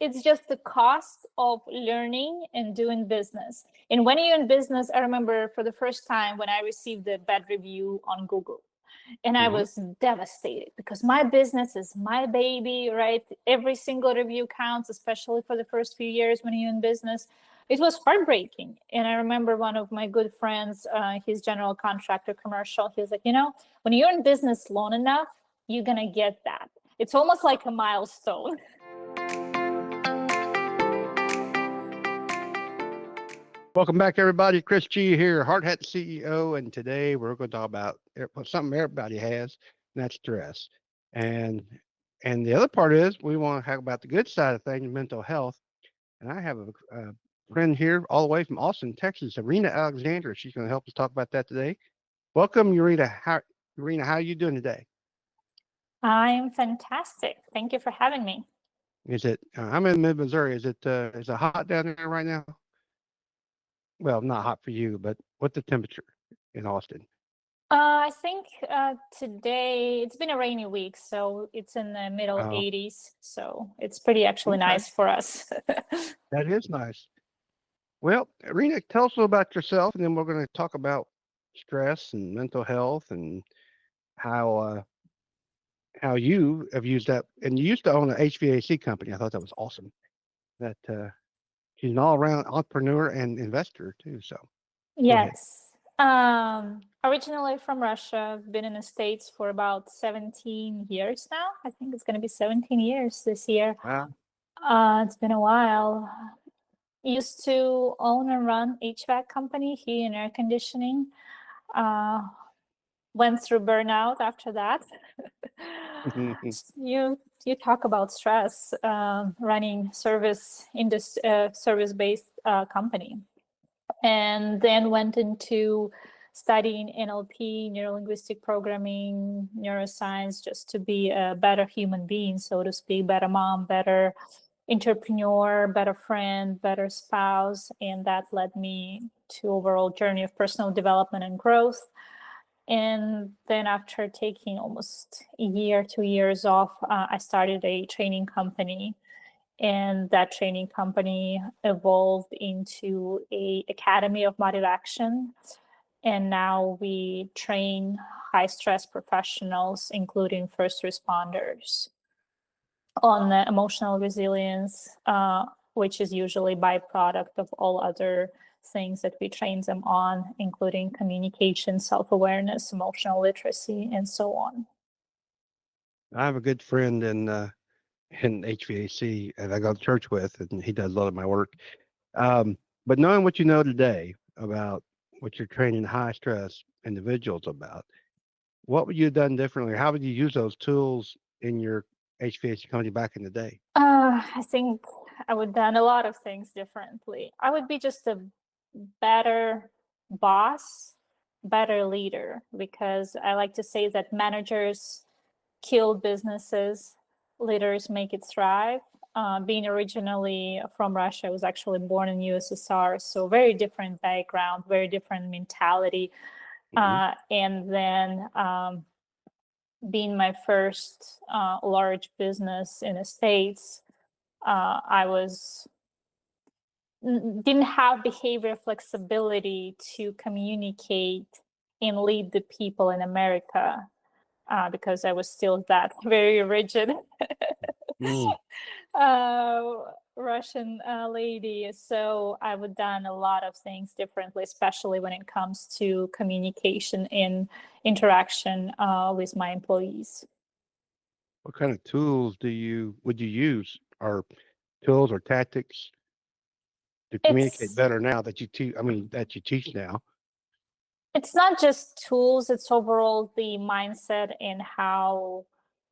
it's just the cost of learning and doing business. And when you're in business, I remember for the first time when I received a bad review on Google. And I Hmm. was devastated because my business is my baby, right? Every single review counts, especially for the first few years when you're in business. It was heartbreaking. And I remember one of my good friends, his general contractor commercial, he was like, when you're in business long enough, you're going to get that. It's almost like a milestone. Welcome back, everybody. Chris G here, Hard Hat CEO, and today we're going to talk about something everybody has, and that's stress. And and the other part is we want to talk about the good side of things, mental health. And I have a friend here all the way from Austin, Texas, Irina Alexander. She's going to help us talk about that today. Welcome, Irina. Irina, how are you doing today? I'm fantastic. Thank you for having me. Is it? I'm in mid Missouri. Is it hot down there right now? Well, not hot for you, but what's the temperature in Austin? I think today it's been a rainy week, so it's in the middle Oh, 80s. So it's pretty actually okay. nice for us. That is nice. Well, Irina, tell us a little about yourself, and then we're going to talk about stress and mental health and how uh, how you have used that. And you used to own an HVAC company. I thought that was awesome. That she's an all-around entrepreneur and investor too. So go ahead. Yes. Originally from Russia, I've been in the States for about 17 years now. I think it's going to be 17 years this year. Wow. It's been a while. Used to own and run HVAC company, heating and air conditioning. Uh, Went through burnout after that. You talk about stress, running service-based company, and then went into studying NLP, neuro-linguistic programming, neuroscience, just to be a better human being, so to speak, better mom, better entrepreneur, better friend, better spouse, and that led me to overall journey of personal development and growth. And then after taking almost a year, 2 years off, I started a training company. And that training company evolved into a academy of motive action. And now we train high stress professionals, including first responders, on the emotional resilience, which is usually byproduct of all other things that we train them on, including communication, self-awareness, emotional literacy, and so on. I have a good friend in HVAC, and I go to church with, and he does a lot of my work. But knowing what you know today about what you're training high stress individuals about, what would you have done differently? How would you use those tools in your HVAC company back in the day? I think I would have done a lot of things differently. I would be just a better boss, better leader, because I like to say that managers kill businesses, leaders make it thrive. Being originally from Russia, I was actually born in USSR, so very different background, very different mentality. Hmm. And then being my first large business in the States, I didn't have behavior flexibility to communicate and lead the people in America, because I was still that very rigid Mm. uh, Russian lady. So I would done a lot of things differently, especially when it comes to communication and interaction with my employees. What kind of tools would you use, or tools or tactics to communicate It's better now that you teach? I mean, that you teach now. it's not just tools, it's overall the mindset and how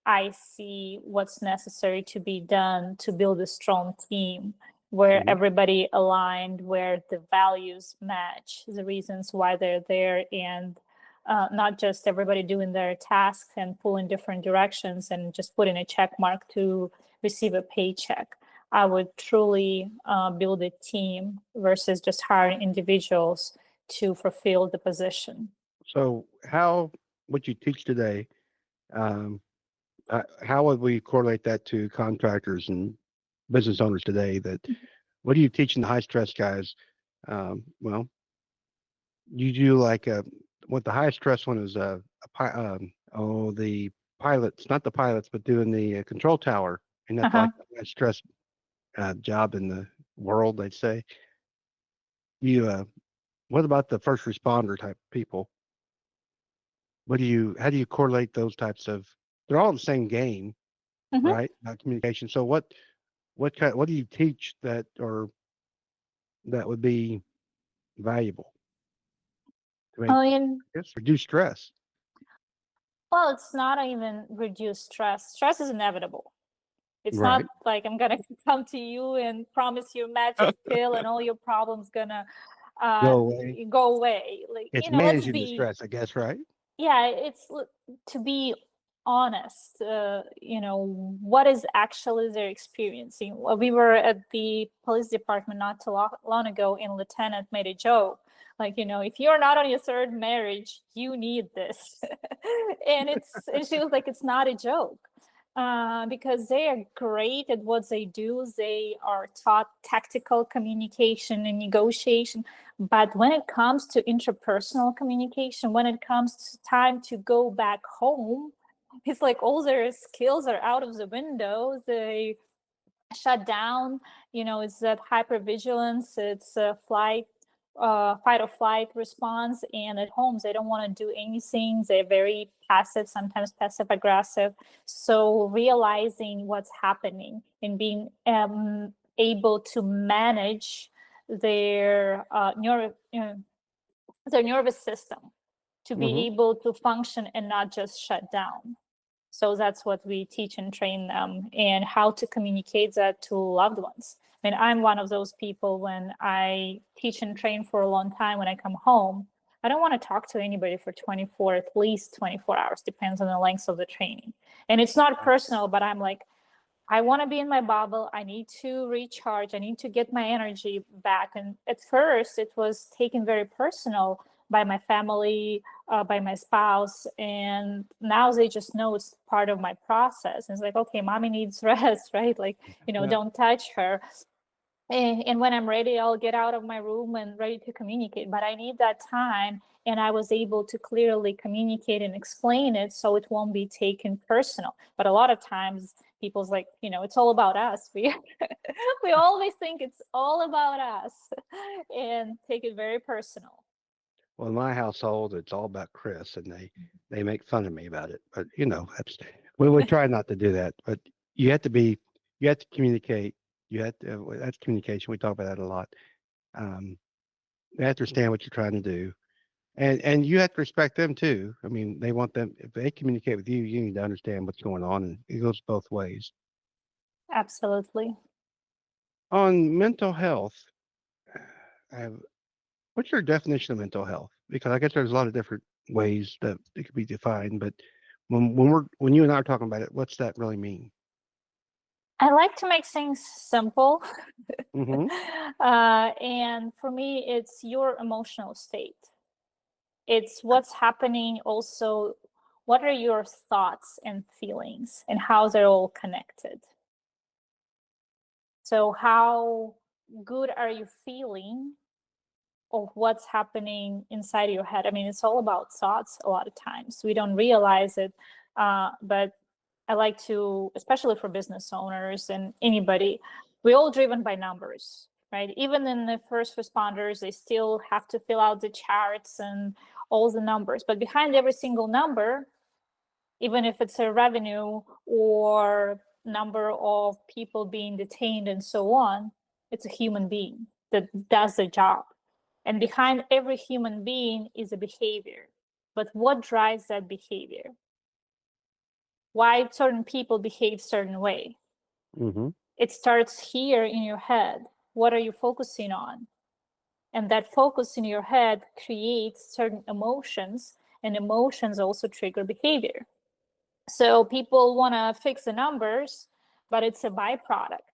I see what's necessary to be done to build a strong team where Hmm. everybody aligned, where the values match the reasons why they're there, and not just everybody doing their tasks and pull in different directions and just put in a check mark to receive a paycheck. I would truly build a team versus just hiring individuals to fulfill the position. So, how what you teach today? Um, how would we correlate that to contractors and business owners today that what are you teaching the high stress guys? Well, you do like what the high stress one is the pilots, not the pilots, but doing the control tower, and that's Uh-huh. like the high stress job in the world. They'd say you. What about the first responder type people? How do you correlate those types of? They're all in the same game, Hmm. right? About communication. So what do you teach that or that would be valuable to make Oh, and reduce stress? well, it's not even reduce stress. Stress is inevitable. It's not Right. like I'm gonna come to you and promise you a magic pill and all your problems gonna uh, Go away. go away. Like, It's let's managing the be, stress, I guess, right? yeah, to be honest, what is actually they're experiencing. Well, we were at the police department not too long ago, and lieutenant made a joke like, if you're not on your third marriage, you need this. And she was like, it's not a joke. Because they are great at what they do. They are taught tactical communication and negotiation. But when it comes to interpersonal communication, when it comes to time to go back home, it's like all their skills are out of the window. They shut down. It's that hypervigilance. It's a fight or flight response. And at homes, they don't want to do anything. They're very passive, sometimes passive aggressive. So realizing what's happening and being able to manage their their nervous system to Hmm. be able to function and not just shut down. So that's what we teach and train them, and how to communicate that to loved ones. I mean, I'm one of those people. When I teach and train for a long time, when I come home, I don't want to talk to anybody for at least 24 hours, depends on the length of the training. And it's not personal, but I'm like, I want to be in my bubble. I need to recharge. I need to get my energy back. And at first, it was taken very personal by my family, by my spouse. And now they just know it's part of my process. And it's like, okay, mommy needs rest, right? Like, Yeah. don't touch her. And when I'm ready, I'll get out of my room and ready to communicate. But I need that time. And I was able to clearly communicate and explain it so it won't be taken personal. But a lot of times people's like, it's all about us. We always think it's all about us and take it very personal. Well, in my household, it's all about Chris, and they make fun of me about it. But that's we try not to do that. But you have to be you have to communicate. You have to that's communication. We talk about that a lot. Um, they have to understand what you're trying to do, and you have to respect them too. I mean, they want them if they communicate with you, you need to understand what's going on, and it goes both ways. Absolutely. On mental health, I what's your definition of mental health? Because I guess there's a lot of different ways that it could be defined, but when you and I are talking about it, what's that really mean? I like to make things simple. Hmm. And for me, it's your emotional state. It's what's happening also. What are your thoughts and feelings and how they're all connected? So how good are you feeling of what's happening inside your head? I mean, it's all about thoughts a lot of times. We don't realize it, but I like to, especially for business owners and anybody, we're all driven by numbers, right? Even in the first responders, they still have to fill out the charts and all the numbers. But behind every single number, even if it's a revenue or number of people being detained and so on, it's a human being that does the job. And behind every human being is a behavior. But what drives that behavior? Why certain people behave certain way? Hmm. It starts here in your head. What are you focusing on? And that focus in your head creates certain emotions, and emotions also trigger behavior. So people want to fix the numbers, but it's a byproduct.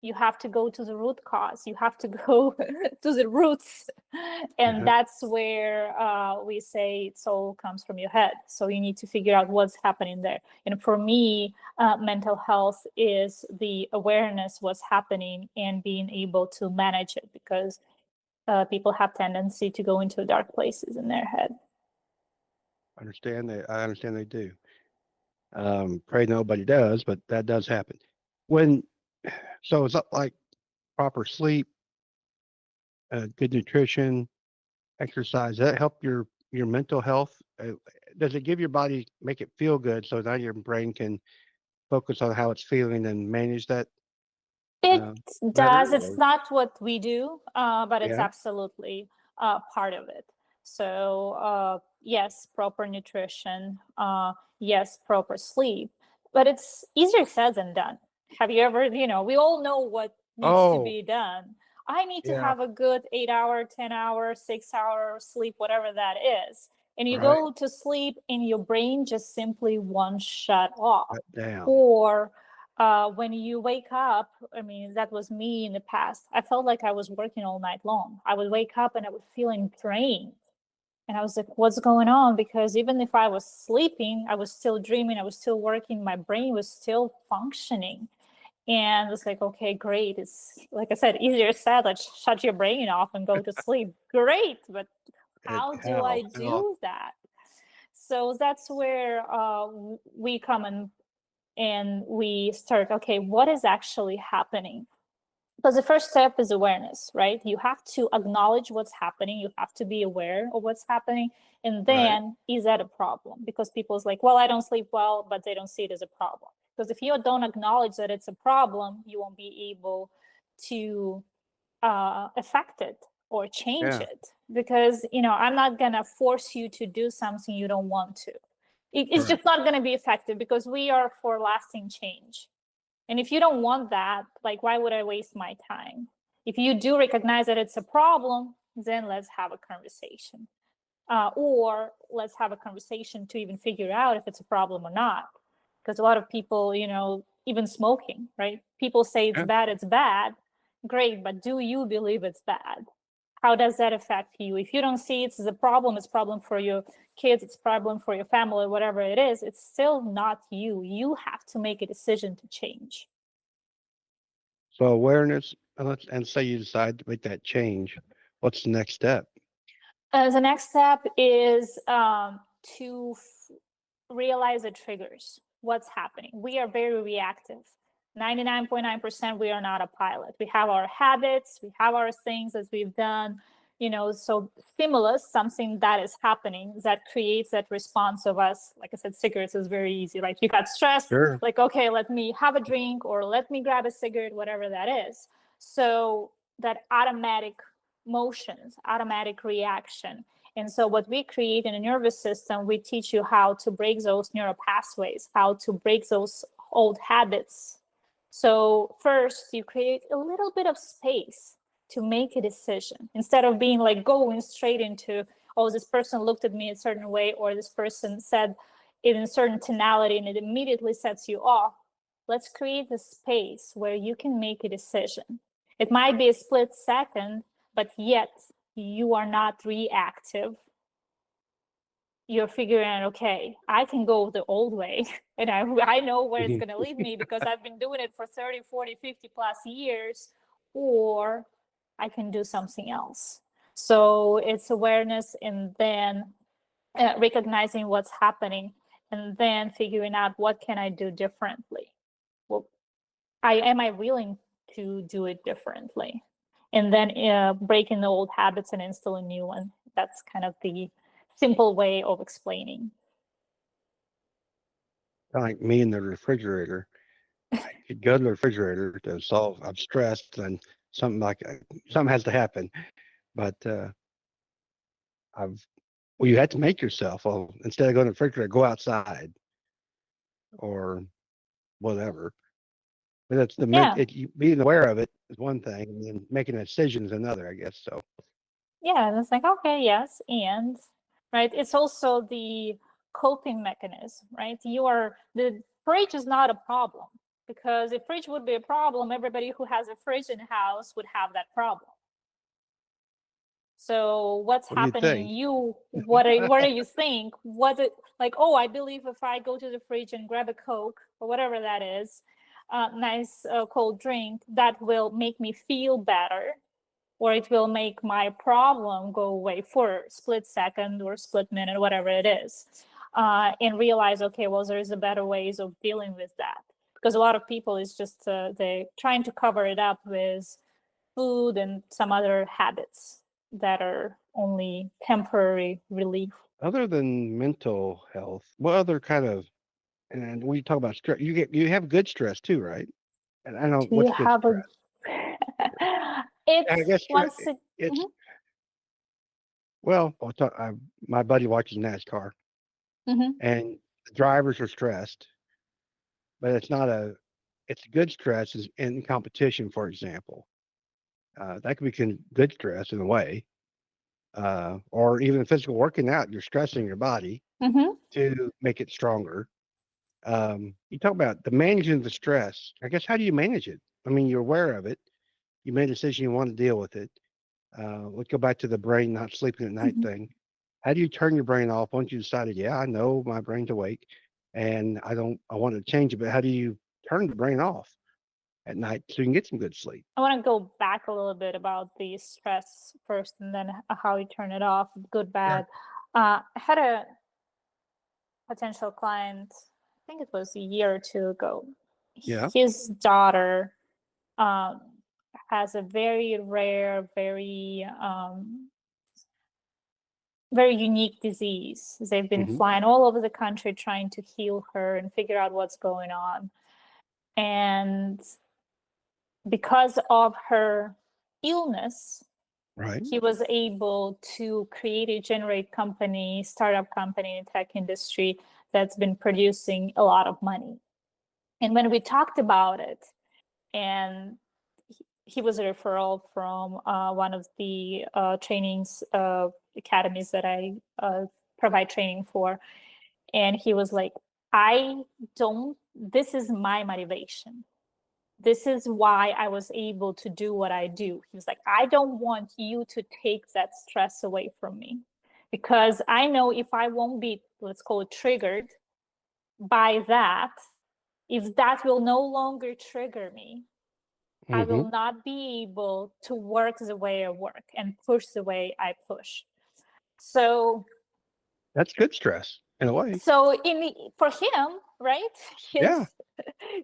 You have to go to the root cause. You have to go to the roots. And that's where we say it's all comes from your head. So you need to figure out what's happening there. And for me, mental health is the awareness what's happening and being able to manage it, because people have tendency to go into dark places in their head. I understand they do. Pray nobody does, but that does happen. So it's like proper sleep, good nutrition, exercise. Does that help your mental health? Does it give your body, make it feel good, so now your brain can focus on how it's feeling and manage that It better? does. It's not what we do, but it's Yeah. absolutely part of it. So yes, proper nutrition. Yes, proper sleep. But it's easier said than done. Have you ever, we all know what needs to Oh, be done. I need to yeah. have a good 8-hour, 10-hour, 6-hour sleep, whatever that is. And you Right. go to sleep and your brain just simply won't shut off. Cut down. Or when you wake up, I mean, that was me in the past. I felt like I was working all night long. I would wake up and I was feeling drained. And I was like, what's going on? Because even if I was sleeping, I was still dreaming, I was still working, my brain was still functioning. And it's like, okay, great. It's like I said, easier said, like shut your brain off and go to sleep. Great. But how do I How? do that? So that's where we come in and we start, okay, what is actually happening? Because the first step is awareness, right? You have to acknowledge what's happening. You have to be aware of what's happening. And Right. then, is that a problem? Because people's like, well, I don't sleep well, but they don't see it as a problem. Because if you don't acknowledge that it's a problem, you won't be able to affect it or change Yeah. it. Because, I'm not going to force you to do something you don't want to. It's Right. just not going to be effective, because we are for lasting change. And if you don't want that, like, why would I waste my time? If you do recognize that it's a problem, then let's have a conversation. Or let's have a conversation to even figure out if it's a problem or not. Because a lot of people, even smoking, right? People say it's Yeah. bad, it's bad. Great, but do you believe it's bad? How does that affect you? If you don't see it as a problem, it's a problem for your kids, it's a problem for your family, whatever it is, it's still not you. You have to make a decision to change. So awareness, and say you decide to make that change. What's the next step? The next step is to realize the triggers, what's happening. We are very reactive. 99.9% we are not a pilot. We have our habits, we have our things that we've done, so stimulus, something that is happening that creates that response of us. Like I said, cigarettes is very easy, right? You got stressed, Sure. like, okay, let me have a drink or let me grab a cigarette, whatever that is. So that automatic motions, automatic reaction. And so what we create in a nervous system, we teach you how to break those neural pathways, how to break those old habits. So first, you create a little bit of space to make a decision instead of being like going straight into, oh, this person looked at me a certain way, or this person said it in a certain tonality, and it immediately sets you off. Let's create a space where you can make a decision. It might be a split second, but yet you are not reactive. You're figuring out, okay, I can go the old way and I know where it's going to lead me because I've been doing it for 30, 40, 50 plus years, or I can do something else. So it's awareness, and then recognizing what's happening, and then figuring out what can I do differently. Well, am I willing to do it differently? And then breaking the old habits and instilling new ones. That's kind of the simple way of explaining. Like me in the refrigerator. I could go to the refrigerator to solve. I'm stressed, and something like something has to happen. But I've well, you had to make yourself. Well, instead of going to the refrigerator, go outside or whatever. But that's Yeah, being aware of it is one thing, and then making a decision is another, I guess. So yeah, and it's like, okay, yes, and right, it's also the coping mechanism, right? The rage is not a problem. because if fridge would be a problem, everybody who has a fridge in the house would have that problem. So what's What do you happening in think? you? What do you think? Was it like, oh, I believe if I go to the fridge and grab a Coke or whatever that is, nice cold drink, that will make me feel better, or it will make my problem go away for a split second or split minute, whatever it is, and realize, okay, well, there's a better ways of dealing with that. Because a lot of people is just they're trying to cover it up with food and some other habits that are only temporary relief. Other than mental health, what other kind of, and when you talk about stress, you have good stress too, right? And I know Do you what's good have a stress. And I it's guess once it, it's mhm, well, my buddy watches NASCAR, mhm, and the drivers are stressed, but it's good stress is in competition, for example. That could be good stress in a way, or even physical working out. You're stressing your body mhm. to make it stronger. You talk about the managing the stress. I guess how do you manage it? I mean, you're aware of it. You made a decision you want to deal with it. Let's go back to the brain not sleeping at night Mhm. thing. How do you turn your brain off once you decided, yeah, I know my brain's awake and I want to change it, but how do you turn the brain off at night so you can get some good sleep? I want to go back a little bit about the stress first, and then how you turn it off, good, Sure. bad. I had a potential client, I think it was a year or two ago. Yeah. His daughter um, has a very rare, very unique disease. They've been Hmm. flying all over the country trying to heal her and figure out what's going on. And because of her illness, Right. he was able to generate company, startup company in tech industry that's been producing a lot of money. And when we talked about it, and he was a referral from one of the trainings academies that I provide training for, and he was like, this is my motivation. This is why I was able to do what I do. He was like, I don't want you to take that stress away from me, because I know if I won't be, let's call it, triggered by that, if that will no longer trigger me, I Hmm. will not be able to work the way I work and push the way I push. So That's good stress in a way. for him, right, Yeah.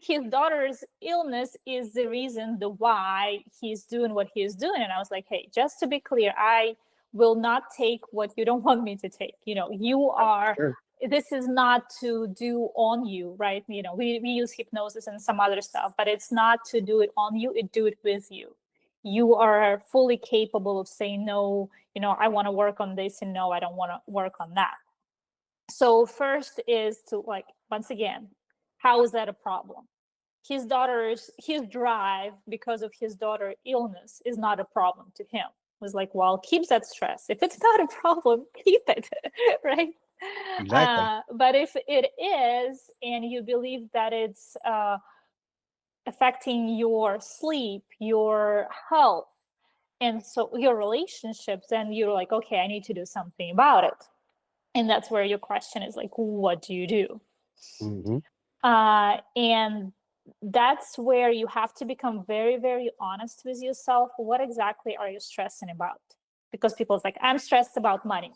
his daughter's illness is the reason the why he's doing what he's doing. And I was like, hey, just to be clear, I will not take what you don't want me to take. You are, Sure. this is not to do on you, right? We use hypnosis and some other stuff, but it's not to do it on you, it do it with you. You are fully capable of saying no, I want to work on this, and no, I don't want to work on that. So first is to, like, once again, how is that a problem? His drive because of his daughter's illness is not a problem to him. It was like, well, keep that stress. If it's not a problem, keep it, right? Exactly. But if it is, and you believe that it's affecting your sleep, your health, and so your relationships, then you're like, okay, I need to do something about it. And that's where your question is like, what do you do? Hmm. And that's where you have to become very, very honest with yourself. What exactly are you stressing about? Because people's like, I'm stressed about money.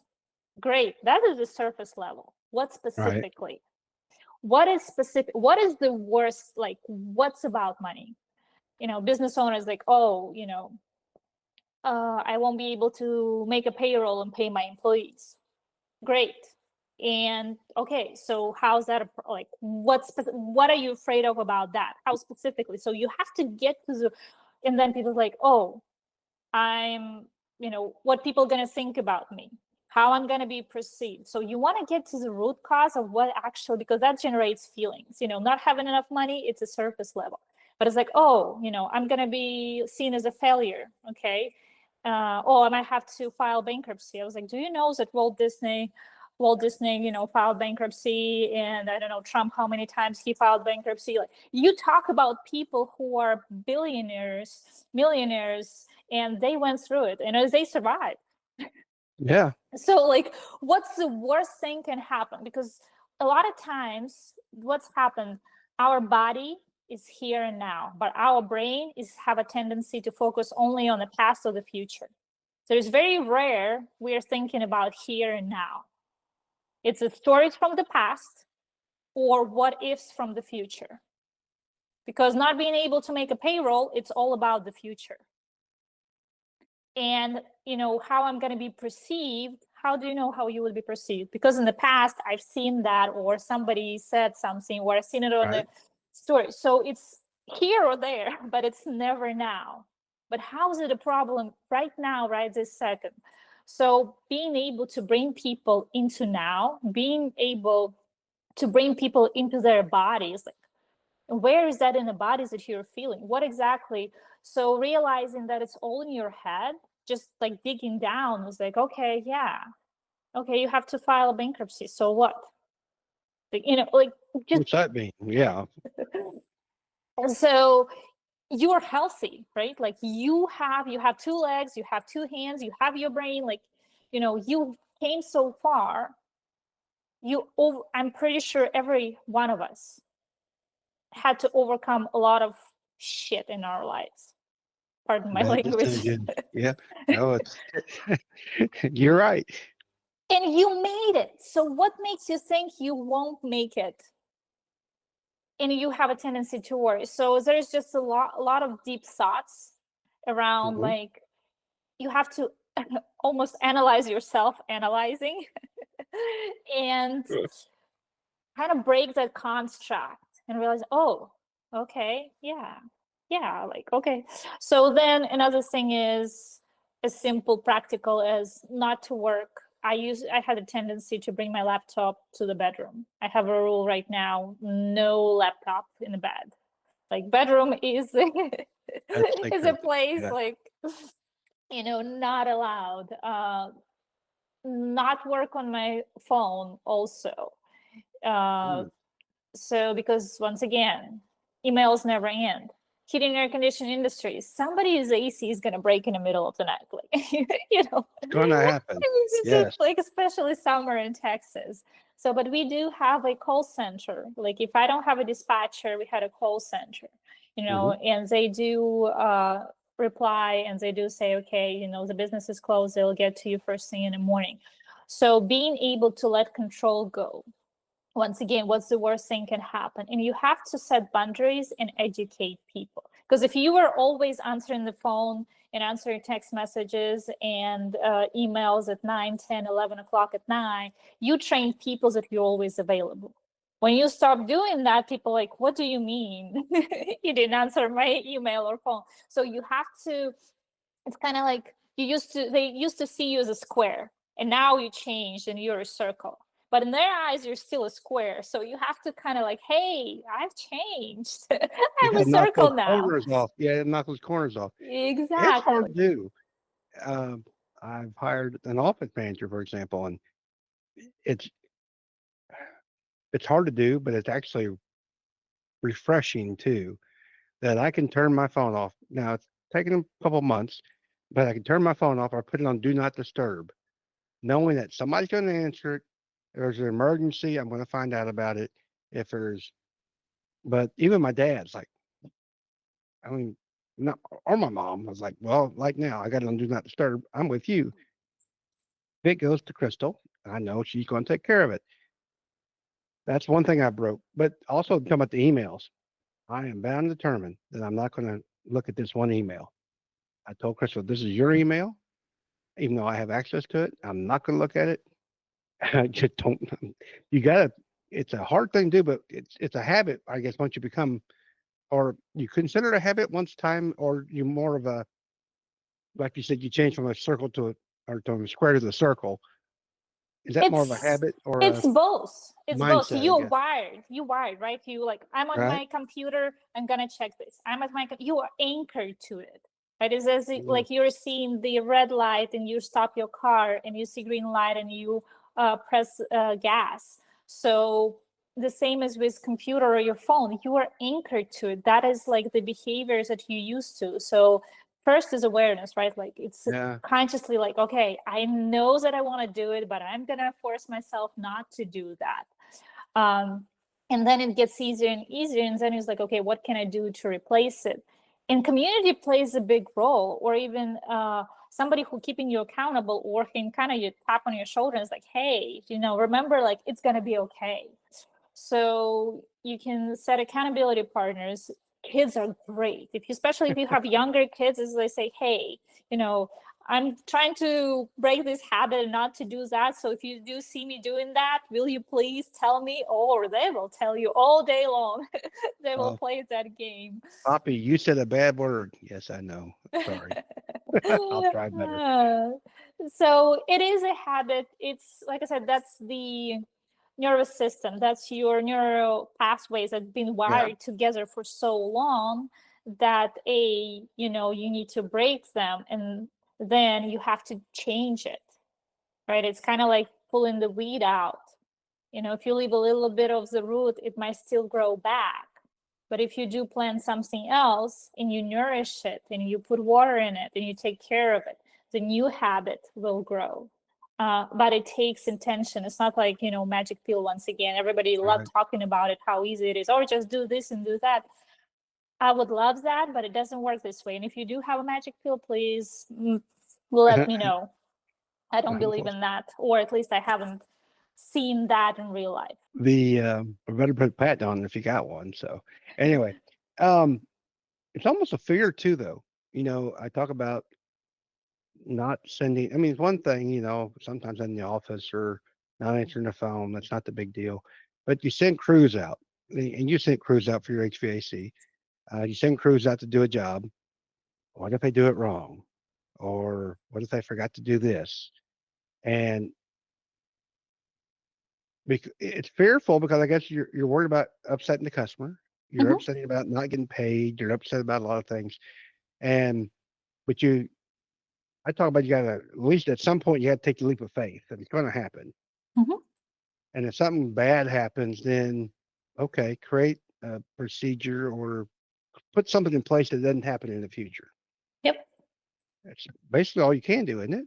Great. That is the surface level. What Right. specifically? What is specific? What is the worst? Like, what's about money? Business owners like, oh, I won't be able to make a payroll and pay my employees. Great. And okay, so how's that like, what are you afraid of about that? How specifically? So you have to get to the, and then people's like, oh, I'm, what people gonna think about me, how I'm gonna be perceived. So you want to get to the root cause of what actually, because that generates feelings. Not having enough money, it's a surface level, but it's like, oh, I'm gonna be seen as a failure. Okay. Oh, I might have to file bankruptcy. I was like, do you know that Walt Disney Walt Disney, filed bankruptcy, and I don't know, Trump, how many times he filed bankruptcy. Like, you talk about people who are billionaires, millionaires, and they went through it and they survived. Yeah. So like, what's the worst thing can happen? Because a lot of times what's happened, our body is here and now, but our brain have a tendency to focus only on the past or the future. So it's very rare we're thinking about here and now. It's the stories from the past or what ifs from the future. Because not being able to make a payroll, it's all about the future. And how I'm going to be perceived. How do you know how you will be perceived? Because in the past I've seen that, or somebody said something, or I've seen it on the story. So it's here or there, but it's never now. But how is it a problem right now, right this second? So being able to bring people into now, being able to bring people into their bodies, like, where is that in the bodies that you're feeling? What exactly? So realizing that it's all in your head, just like digging down was like, okay, yeah. Okay, you have to file a bankruptcy. So what? Like just. What's that mean? Yeah. So you're healthy, right? Like you have 2 legs, you have 2 hands, you have your brain, like, you came so far. I'm pretty sure every one of us had to overcome a lot of shit in our lives. Pardon my language. Yeah. No, you're right. And you made it. So what makes you think you won't make it? And you have a tendency to worry. So there's just a lot of deep thoughts around, like, you have to almost analyze yourself, analyzing, and kind of break that construct and realize, oh, okay, yeah, like, okay. So then another thing is as simple, practical as not to work. I had a tendency to bring my laptop to the bedroom. I have a rule right now: no laptop in the bed. Like, bedroom is is a place, like, not allowed. Not work on my phone also. So because once again, emails never end. Heating and air conditioning industry, somebody's AC is going to break in the middle of the night. Like, It's going to happen. Yes. Like, especially summer in Texas. So, but we do have a call center. Like, if I don't have a dispatcher, we had a call center, and they do reply, and they do say, okay, the business is closed. They'll get to you first thing in the morning. So being able to let control go. Once again, what's the worst thing can happen? And you have to set boundaries and educate people. Because if you were always answering the phone and answering text messages and emails at 9, 10, 11 o'clock at night, you train people that you're always available. When you stop doing that, people are like, what do you mean? You didn't answer my email or phone. So you have to, it's kind of like they used to see you as a square, and now you changed and you're a circle. But in their eyes, you're still a square. So you have to kind of like, hey, I've changed. I'm a circle now. Corners off. Yeah, knock those corners off. Exactly. It's hard to do. I've hired an office manager, for example, and it's hard to do, but it's actually refreshing too. That I can turn my phone off. Now it's taken a couple months, but I can turn my phone off or put it on do not disturb, knowing that somebody's going to answer it. There's an emergency, I'm going to find out about it. But even my dad's like, I mean, no, or my mom was like, well, like now, I got it on do not disturb. I'm with you. If it goes to Crystal, I know she's going to take care of it. That's one thing I broke. But also talking about the emails, I am bound and determined that I'm not going to look at this one email. I told Crystal, this is your email. Even though I have access to it, I'm not going to look at it. I just don't. You gotta. It's a hard thing to do, but it's a habit. I guess once you become, or you consider it a habit once time, or you more of a, like you said, you change from a circle to a square to the circle. Is that more of a habit or it's both? It's both. mindset, You're wired, right? You like, I'm on right? my computer, I'm gonna check this. I'm at you are anchored to it. Right? It's as like you're seeing the red light and you stop your car and you see green light and you press gas. So the same as with computer or your phone, you are anchored to it. That is like the behaviors that you used to. So first is awareness, right? Like it's consciously like, okay, I know that I want to do it, but I'm going to force myself not to do that. And then it gets easier and easier. And then it's like, okay, what can I do to replace it? And community plays a big role, or even somebody who keeping you accountable, or can kind of you tap on your shoulder and it's like, hey, remember, like, it's going to be okay. So you can set accountability partners. Kids are great. Especially if you have younger kids, as they say, hey, I'm trying to break this habit and not to do that. So if you do see me doing that, will you please tell me? Or they will tell you all day long. They will play that game. Poppy, you said a bad word. Yes, I know. Sorry. I'll try better. So it is a habit. It's like I said, that's the nervous system. That's your neural pathways that have been wired together for so long that you need to break them, and then you have to change it, right? It's kind of like pulling the weed out. If you leave a little bit of the root, it might still grow back. But if you do plant something else and you nourish it and you put water in it and you take care of it, the new habit will grow. But it takes intention. It's not like, magic pill. Once again, everybody loves talking about it, how easy it is, or just do this and do that. I would love that, but it doesn't work this way. And if you do have a magic pill, please let me know. I don't believe in that, or at least I haven't seen that in real life. I better put Pat on if you got one. So anyway, it's almost a fear too, though. I talk about not sending. I mean, it's one thing, sometimes in the office or not answering the phone. That's not the big deal. But you send crews out, and you send crews out for your HVAC. You send crews out to do a job. What if they do it wrong? Or what if they forgot to do this? And it's fearful because I guess you're worried about upsetting the customer. You're upsetting about not getting paid. You're upset about a lot of things. But I talk about you got to, at least at some point, you got to take the leap of faith that it's going to happen. And if something bad happens, then, okay, create a procedure or put something in place that doesn't happen in the future. Yep. That's basically all you can do, isn't it?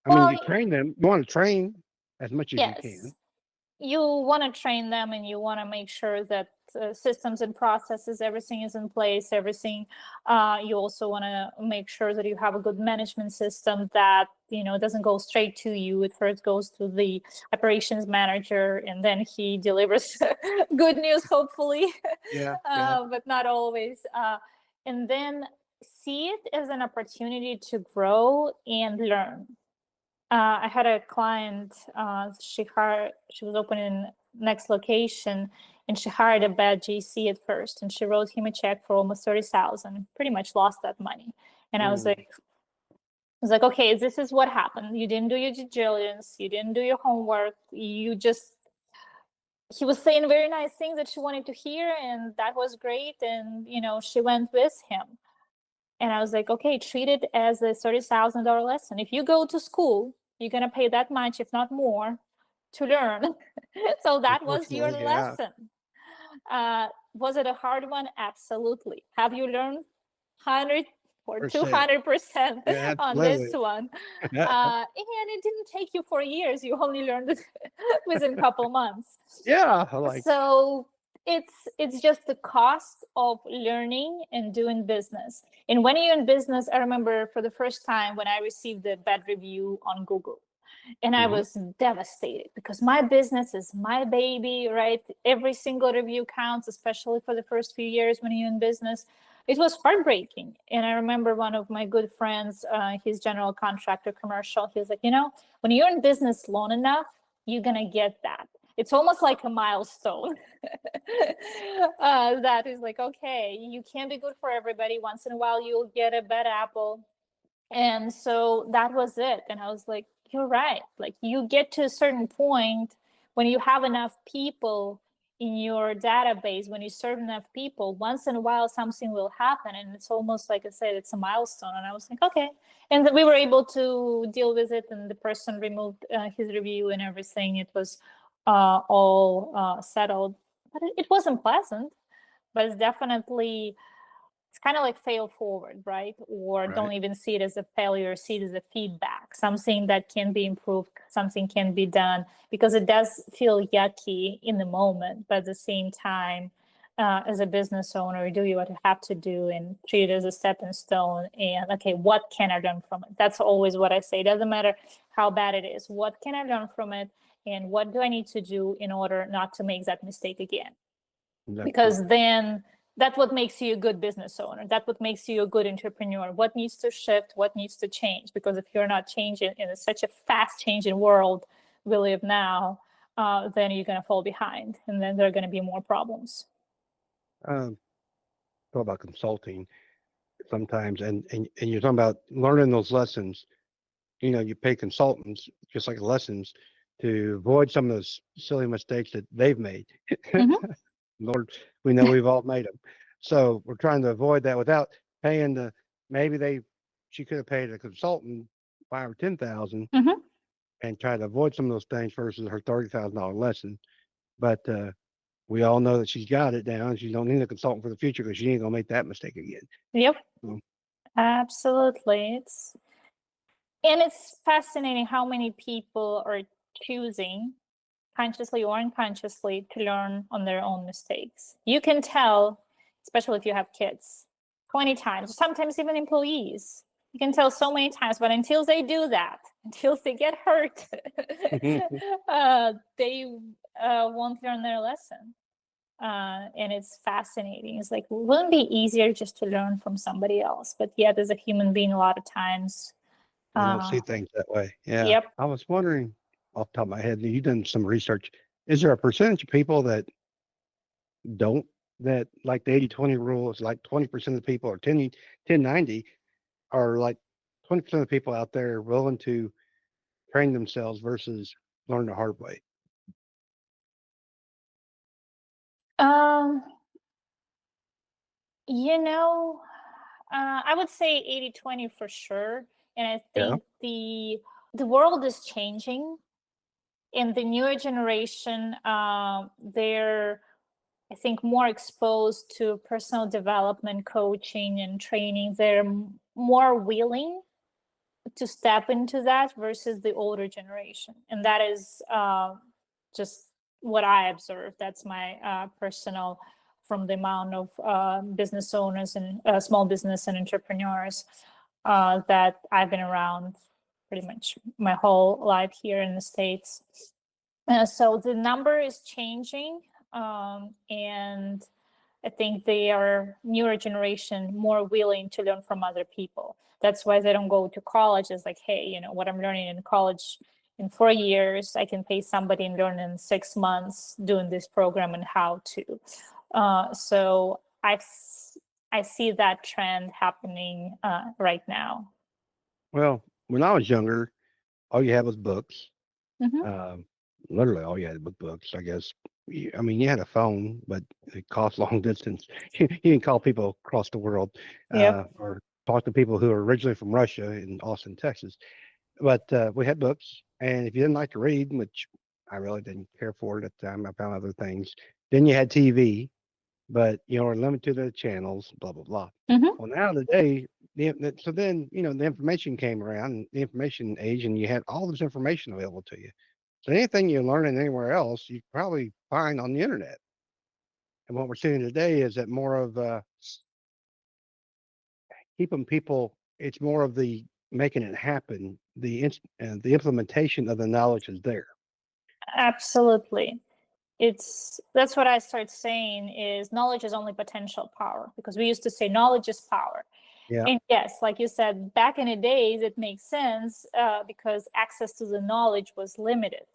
I mean, you train them. You want to train as much as you can. You want to train them, and you want to make sure that systems and processes, everything is in place, everything. You also want to make sure that you have a good management system that, doesn't go straight to you. It first goes to the operations manager, and then he delivers good news, hopefully. But not always. And then see it as an opportunity to grow and learn. I had a client, she was opening next location, and she hired a bad GC at first, and she wrote him a check for almost 30,000, pretty much lost that money. And I was like, okay, this is what happened. You didn't do your due diligence. You didn't do your homework. He was saying very nice things that she wanted to hear, and that was great. And, she went with him. And I was like, okay, treat it as a $30,000 lesson. If you go to school, you're going to pay that much, if not more, to learn. So that was your lesson. Was it a hard one? Absolutely. Have you learned 100 or 200% on this one? And it didn't take you 4 years. You only learned it within a couple months. So it's just the cost of learning and doing business. And when you're in business, I remember for the first time when I received a bad review on Google, and I was devastated because my business is my baby, right? Every single review counts, especially for the first few years when you're in business. It was heartbreaking. And I remember one of my good friends, his general contractor commercial, he was like, when you're in business long enough, you're going to get that. It's almost like a milestone. That is like, okay, you can't be good for everybody. Once in a while, you'll get a bad apple. And so that was it. And I was like, you're right. Like, you get to a certain point when you have enough people in your database, when you serve enough people, once in a while something will happen, and it's almost like I said, it's a milestone. And I was like, okay. And we were able to deal with it, and the person removed his review and everything. It was all settled, but it wasn't pleasant. But it's definitely, it's kind of like fail forward, right? Or don't even see it as a failure, see it as a feedback, something that can be improved, something can be done, because it does feel yucky in the moment, but at the same time, as a business owner, do what you have to do and treat it as a stepping stone. And okay, what can I learn from it? That's always what I say. It doesn't matter how bad it is. What can I learn from it? And what do I need to do in order not to make that mistake again? Because then that's what makes you a good business owner. That's what makes you a good entrepreneur. What needs to shift? What needs to change? Because if you're not changing in such a fast changing world we live now, then you're going to fall behind, and then there are going to be more problems. Talk about consulting sometimes, and you're talking about learning those lessons. You pay consultants just like lessons to avoid some of those silly mistakes that they've made. Lord, we know we've all made them. So we're trying to avoid that without paying the, maybe she could have paid a consultant 5 or 10,000 and try to avoid some of those things versus her $30,000 lesson. But we all know that she's got it down. She don't need a consultant for the future because she ain't gonna make that mistake again. Yep, absolutely. It's fascinating how many people are choosing, consciously or unconsciously, to learn on their own mistakes. You can tell, especially if you have kids, 20 times, sometimes even employees. You can tell so many times, but until they do that, until they get hurt, they won't learn their lesson. And it's fascinating. It's like, wouldn't it be easier just to learn from somebody else? But yet, as a human being, a lot of times, we don't see things that way. Yeah. Yep. I was wondering, off the top of my head, you've done some research. Is there a percentage of people that don't, that like the 80-20 rule is like 20% of the people, or 10-90 are like 20% of the people out there willing to train themselves versus learn the hard way? I would say 80-20 for sure. And I think the world is changing, and the newer generation, they're, I think, more exposed to personal development, coaching, and training. They're more willing to step into that versus the older generation. And that is just what I observe. That's my personal, from the amount of business owners and small business and entrepreneurs that I've been around pretty much my whole life here in the States. So the number is changing, and I think they are, newer generation, more willing to learn from other people. That's why they don't go to college. It's like, hey, what I'm learning in college in 4 years, I can pay somebody and learn in 6 months doing this program and how to. So I see that trend happening right now. Well, when I was younger, all you had was books. Literally all you had was books, I guess. I mean, you had a phone, but it cost long distance. You didn't call people across the world, or talk to people who are originally from Russia in Austin, Texas. But we had books, and if you didn't like to read, which I really didn't care for at the time, I found other things. Then you had TV, but were limited to the channels, blah blah blah. Well, now today, so then the information came around, the information age, and you had all this information available to you. So anything you're learning anywhere else, you probably find on the internet. And what we're seeing today is that more of keeping people. It's more of the making it happen. The implementation of the knowledge is there. Absolutely. That's what I start saying is knowledge is only potential power, because we used to say knowledge is power. Yeah. And yes, like you said, back in the days, it makes sense because access to the knowledge was limited.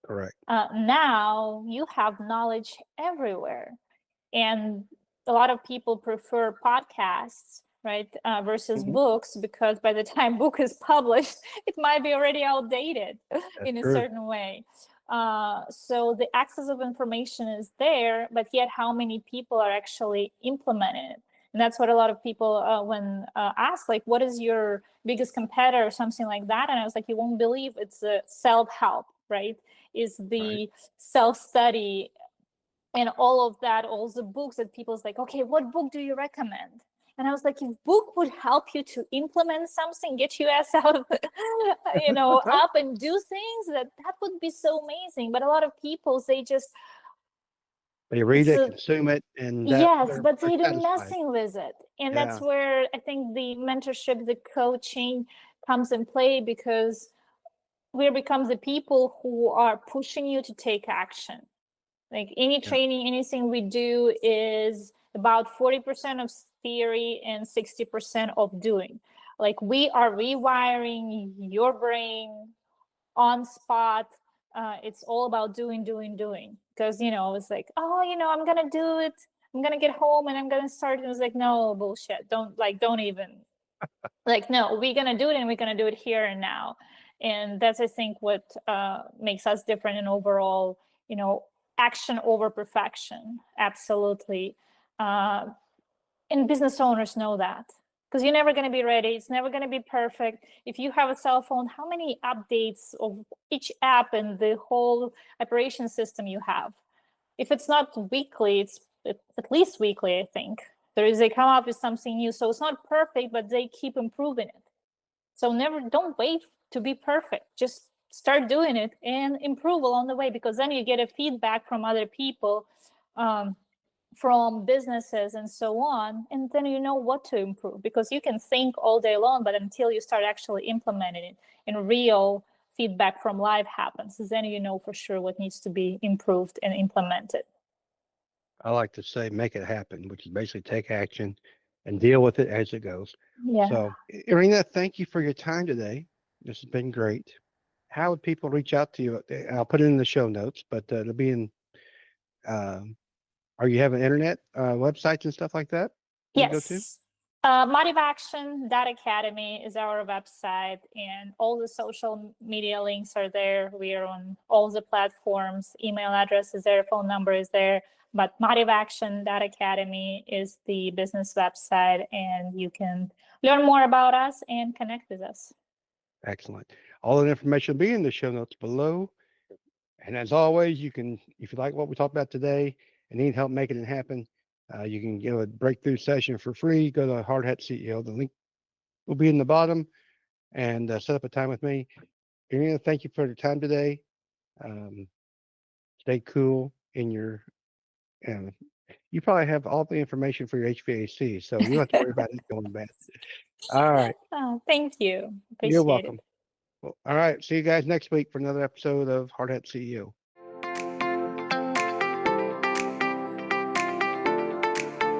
Correct. Now you have knowledge everywhere. And a lot of people prefer podcasts, right, versus books, because by the time book is published, it might be already outdated in a certain way. So the access of information is there, but yet how many people are actually implementing it? And that's what a lot of people when ask, like, what is your biggest competitor or something like that? And I was like, you won't believe, it's self-help, right? Is the self-study and all of that, all the books that people's like, okay, what book do you recommend? And I was like, if book would help you to implement something, get your ass out of, up and do things, that would be so amazing. But a lot of people, They read it, consume it, and yes, but they're they do satisfied. nothing with it. And Yeah. that's where I think the mentorship, the coaching comes in play, because we become the people who are pushing you to take action. Like any training, anything we do is about 40% of theory and 60% of doing. Like we are rewiring your brain on spot. It's all about doing. Because, it's like, oh, I'm going to do it. I'm going to get home and I'm going to start. And it's like, no, bullshit. Don't even. Like, no, we're going to do it, and we're going to do it here and now. And that's, I think, what makes us different in overall, action over perfection. Absolutely. And business owners know that, because you're never going to be ready. It's never going to be perfect. If you have a cell phone, how many updates of each app and the whole operation system you have? If it's not weekly, it's at least weekly, I think. They come up with something new. So it's not perfect, but they keep improving it. So don't wait to be perfect. Just start doing it and improve along the way, because then you get a feedback from other people, from businesses and so on. And then you know what to improve, because you can think all day long, but until you start actually implementing it and real feedback from live happens, then you know for sure what needs to be improved and implemented. I like to say, make it happen, which is basically take action and deal with it as it goes. Yeah. So, Irina, thank you for your time today. This has been great. How would people reach out to you? I'll put it in the show notes, but it'll be in. Are you having internet websites and stuff like that? You go to? Yes. Motivaction.academy is our website, and all the social media links are there. We are on all the platforms. Email address is there, phone number is there. But motivaction.academy is the business website, and you can learn more about us and connect with us. Excellent. All the information will be in the show notes below. And as always, you can, if you like what we talked about today and need help making it happen, you can get a breakthrough session for free. Go to Hard Hat CEO. The link will be in the bottom, and set up a time with me. Irina, thank you for your time today. Stay cool in your. You probably have all the information for your HVAC, so you don't have to worry about it going bad. All right. Oh, thank you. Appreciate You're welcome. it. Well, all right. See you guys next week for another episode of Hard Hat CEO.